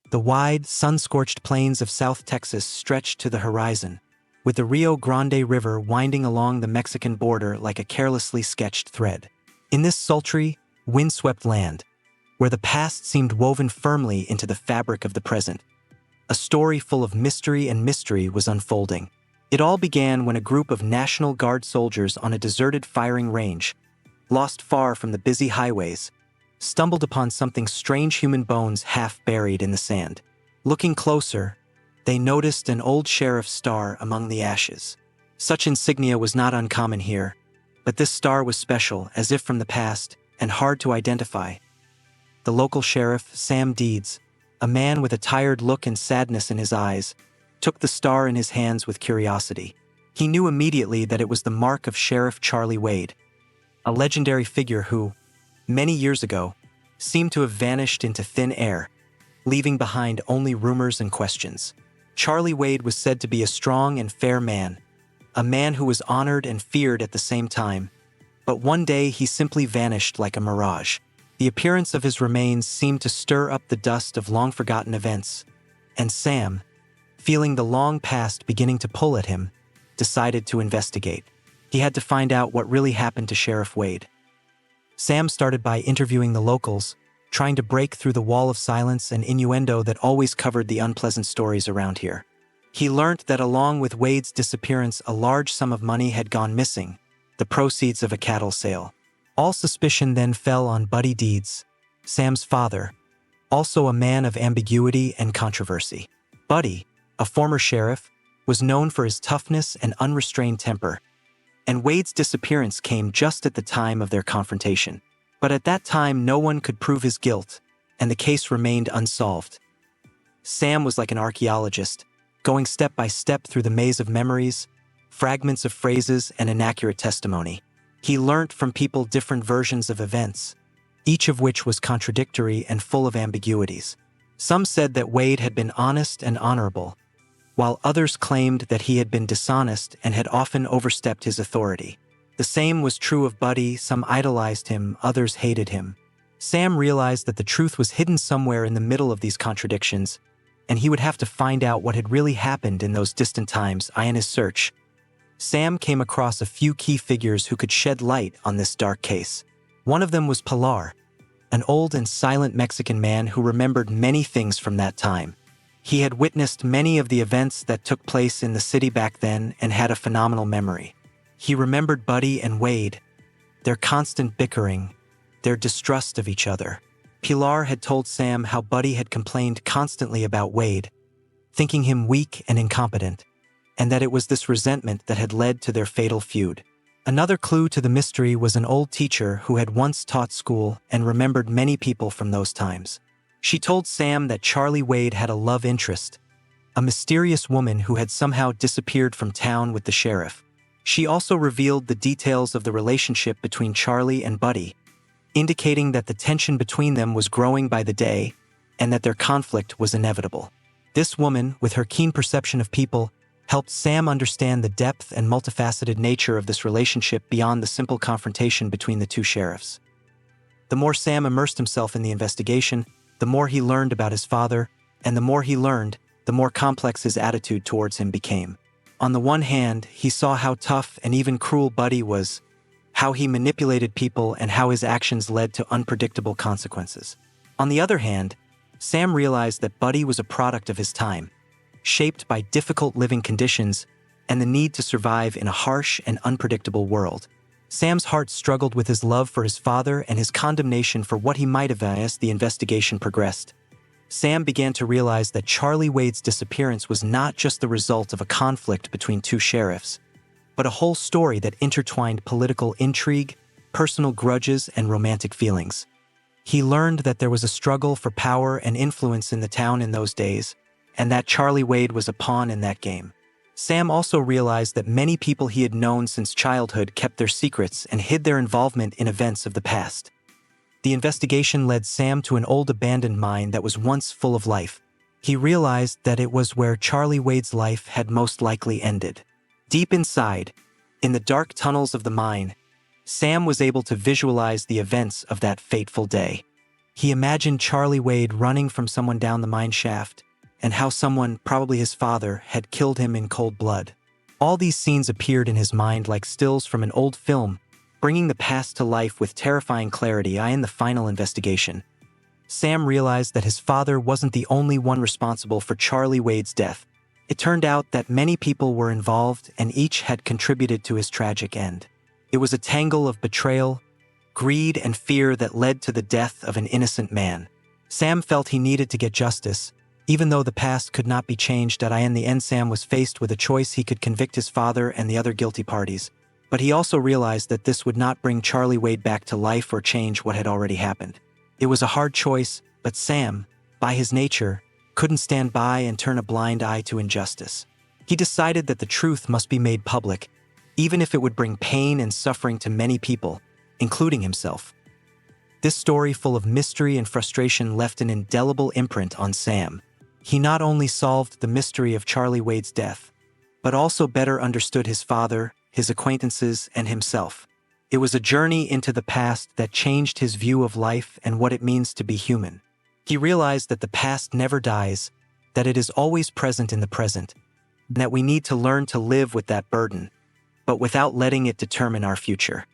The wide, sun-scorched plains of South Texas stretched to the horizon, with the Rio Grande River winding along the Mexican border like a carelessly sketched thread. In this sultry, windswept land, where the past seemed woven firmly into the fabric of the present, a story full of mystery and mystery was unfolding. It all began when a group of National Guard soldiers on a deserted firing range, lost far from the busy highways, stumbled upon something strange: human bones half buried in the sand. Looking closer, they noticed an old sheriff's star among the ashes. Such insignia was not uncommon here, but this star was special, as if from the past, and hard to identify. The local sheriff, Sam Deeds, a man with a tired look and sadness in his eyes, took the star in his hands with curiosity. He knew immediately that it was the mark of Sheriff Charlie Wade, a legendary figure who, many years ago, seemed to have vanished into thin air, leaving behind only rumors and questions. Charlie Wade was said to be a strong and fair man, a man who was honored and feared at the same time, but one day he simply vanished like a mirage. The appearance of his remains seemed to stir up the dust of long-forgotten events, and Sam, feeling the long past beginning to pull at him, decided to investigate. He had to find out what really happened to Sheriff Wade. Sam started by interviewing the locals, trying to break through the wall of silence and innuendo that always covered the unpleasant stories around here. He learned that along with Wade's disappearance, a large sum of money had gone missing, the proceeds of a cattle sale. All suspicion then fell on Buddy Deeds, Sam's father, also a man of ambiguity and controversy. Buddy, a former sheriff, was known for his toughness and unrestrained temper, and Wade's disappearance came just at the time of their confrontation. But at that time, no one could prove his guilt, and the case remained unsolved. Sam was like an archaeologist, going step by step through the maze of memories, fragments of phrases, and inaccurate testimony. He learnt from people different versions of events, each of which was contradictory and full of ambiguities. Some said that Wade had been honest and honorable, while others claimed that he had been dishonest and had often overstepped his authority. The same was true of Buddy. Some idolized him, others hated him. Sam realized that the truth was hidden somewhere in the middle of these contradictions, and he would have to find out what had really happened in those distant times. In his search, Sam came across a few key figures who could shed light on this dark case. One of them was Pilar, an old and silent Mexican man who remembered many things from that time. He had witnessed many of the events that took place in the city back then and had a phenomenal memory. He remembered Buddy and Wade, their constant bickering, their distrust of each other. Pilar had told Sam how Buddy had complained constantly about Wade, thinking him weak and incompetent, and that it was this resentment that had led to their fatal feud. Another clue to the mystery was an old teacher who had once taught school and remembered many people from those times. She told Sam that Charlie Wade had a love interest, a mysterious woman who had somehow disappeared from town with the sheriff. She also revealed the details of the relationship between Charlie and Buddy, indicating that the tension between them was growing by the day and that their conflict was inevitable. This woman, with her keen perception of people, helped Sam understand the depth and multifaceted nature of this relationship beyond the simple confrontation between the two sheriffs. The more Sam immersed himself in the investigation, the more he learned about his father, and the more he learned, the more complex his attitude towards him became. On the one hand, he saw how tough and even cruel Buddy was, how he manipulated people, and how his actions led to unpredictable consequences. On the other hand, Sam realized that Buddy was a product of his time, shaped by difficult living conditions and the need to survive in a harsh and unpredictable world. Sam's heart struggled with his love for his father and his condemnation for what he might have done. As the investigation progressed, Sam began to realize that Charlie Wade's disappearance was not just the result of a conflict between two sheriffs, but a whole story that intertwined political intrigue, personal grudges, and romantic feelings. He learned that there was a struggle for power and influence in the town in those days, and that Charlie Wade was a pawn in that game. Sam also realized that many people he had known since childhood kept their secrets and hid their involvement in events of the past. The investigation led Sam to an old abandoned mine that was once full of life. He realized that it was where Charlie Wade's life had most likely ended. Deep inside, in the dark tunnels of the mine, Sam was able to visualize the events of that fateful day. He imagined Charlie Wade running from someone down the mine shaft, and how someone, probably his father, had killed him in cold blood. All these scenes appeared in his mind like stills from an old film, bringing the past to life with terrifying clarity. In the final investigation, Sam realized that his father wasn't the only one responsible for Charlie Wade's death. It turned out that many people were involved and each had contributed to his tragic end. It was a tangle of betrayal, greed, and fear that led to the death of an innocent man. Sam felt he needed to get justice, even though the past could not be changed. In the end, Sam was faced with a choice. He could convict his father and the other guilty parties, but he also realized that this would not bring Charlie Wade back to life or change what had already happened. It was a hard choice, but Sam, by his nature, couldn't stand by and turn a blind eye to injustice. He decided that the truth must be made public, even if it would bring pain and suffering to many people, including himself. This story, full of mystery and frustration, left an indelible imprint on Sam. He not only solved the mystery of Charlie Wade's death, but also better understood his father, his acquaintances, and himself. It was a journey into the past that changed his view of life and what it means to be human. He realized that the past never dies, that it is always present in the present, and that we need to learn to live with that burden, but without letting it determine our future.